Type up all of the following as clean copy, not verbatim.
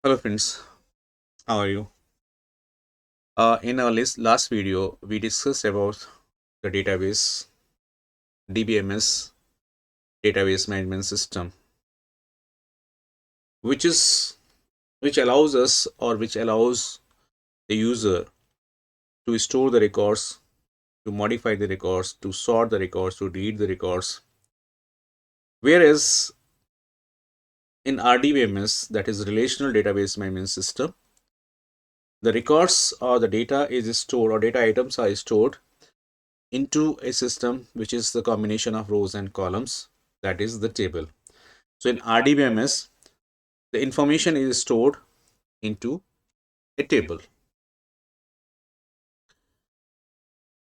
Hello friends, how are you? In our last video, we discussed about the database DBMS database management system, which is which allows us or which allows the user to store the records, to modify the records, to sort the records, to read the records. Whereas in RDBMS, that is Relational Database Management System, the records or the data is stored or data items are stored into a system which is the combination of rows and columns, that is the table. So in RDBMS, the information is stored into a table.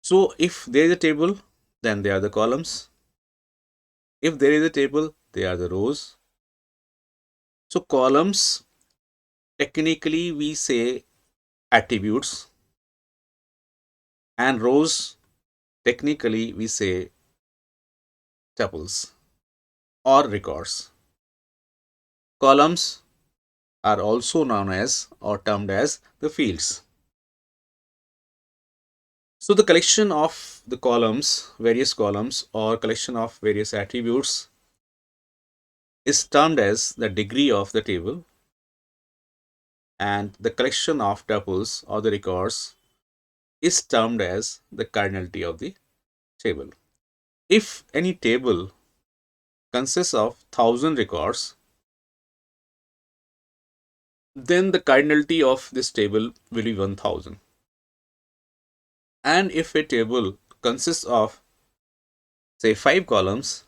So if there is a table, then there are the columns. If there is a table, they are the rows. So columns, technically we say attributes, and rows, technically we say tuples or records. Columns are also known as or termed as the fields. So the collection of the columns, various columns or collection of various attributes is termed as the degree of the table, and the collection of tuples or the records is termed as the cardinality of the table. If any table consists of 1000 records, then the cardinality of this table will be 1000. And if a table consists of say 5 columns,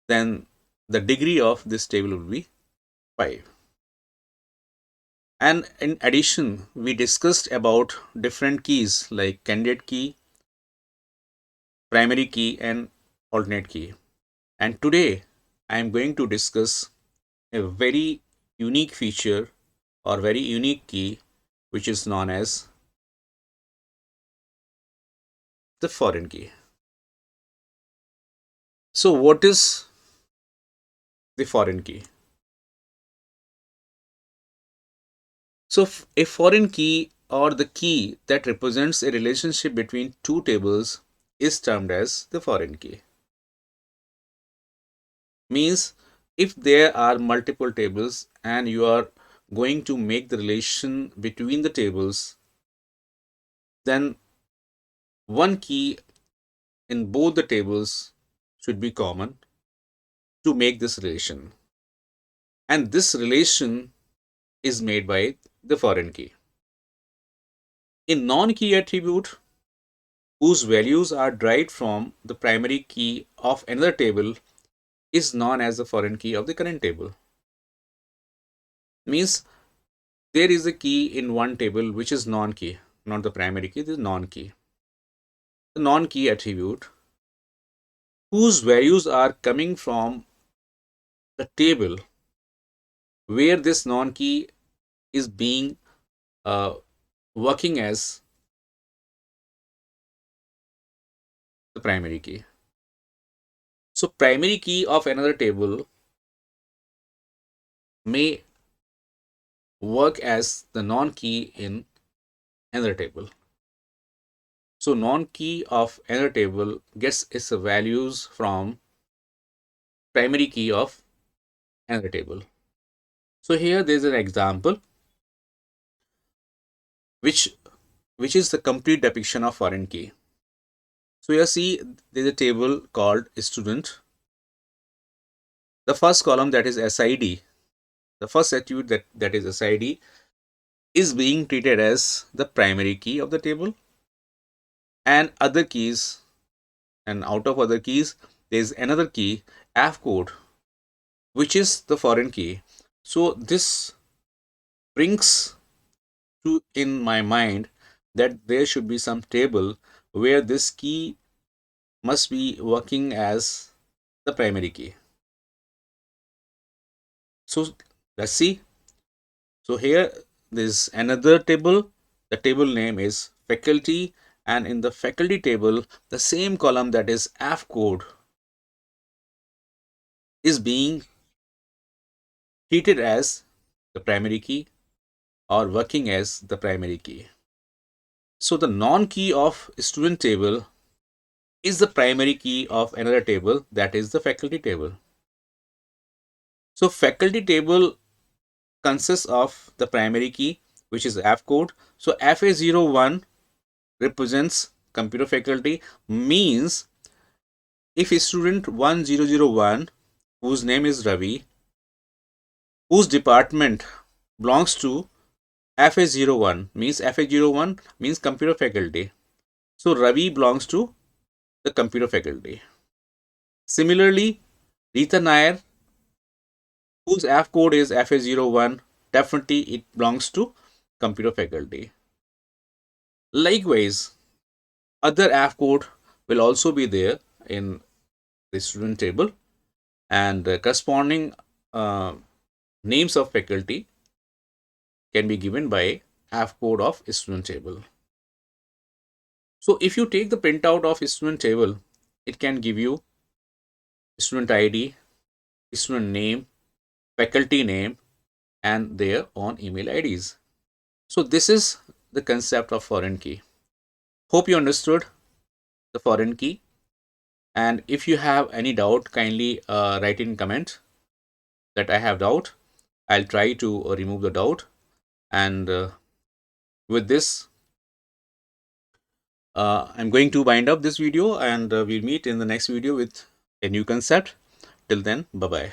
then the degree of this table will be 5. And in addition, we discussed about different keys like candidate key, primary key, and alternate key. And today I am going to discuss a very unique feature or very unique key which is known as the foreign key. So, what is the foreign key? So, a foreign key or the key that represents a relationship between two tables is termed as the foreign key. Means if there are multiple tables and you are going to make the relation between the tables, then one key in both the tables should be common to make this relation, and this relation is made by the foreign key. A non-key attribute whose values are derived from the primary key of another table is known as the foreign key of the current table. Means there is a key in one table which is non-key, not the primary key, this is non-key. The non-key attribute whose values are coming from the table where this non-key is being uh, working as the primary key. So primary key of another table may work as the non-key in another table. So non-key of another table gets its values from primary key of another table. So here there is an example which which is the complete depiction of foreign key. So you see there is a table called student. The first column, that is SID, the first attribute that is SID is being treated as the primary key of the table, and other keys, and out of other keys there is another key F code which is the foreign key. So this brings to in my mind that there should be some table where this key must be working as the primary key. So let's see. So here there's another table. The table name is faculty, and in the faculty table the same column, that is F code, is being treated as the primary key, or working as the primary key. So the non-key of student table is the primary key of another table, that is the faculty table. So faculty table consists of the primary key, which is F code. So FA01 represents computer faculty, means if student 1001 whose name is Ravi, whose department belongs to FA01, means FA01 means computer faculty. So Ravi belongs to the computer faculty. Similarly, Rita Nair, whose F code is FA01, definitely it belongs to computer faculty. Likewise, other F code will also be there in the student table, and corresponding uh, names of faculty can be given by F code of student table. So if you take the printout of student table, it can give you student ID, student name, faculty name, and their own email IDs. So this is the concept of foreign key. Hope you understood the foreign key. And if you have any doubt, kindly write in comment that I have doubt. I'll try to remove the doubt. And with this, I'm going to wind up this video, and we'll meet in the next video with a new concept. Till then, bye bye.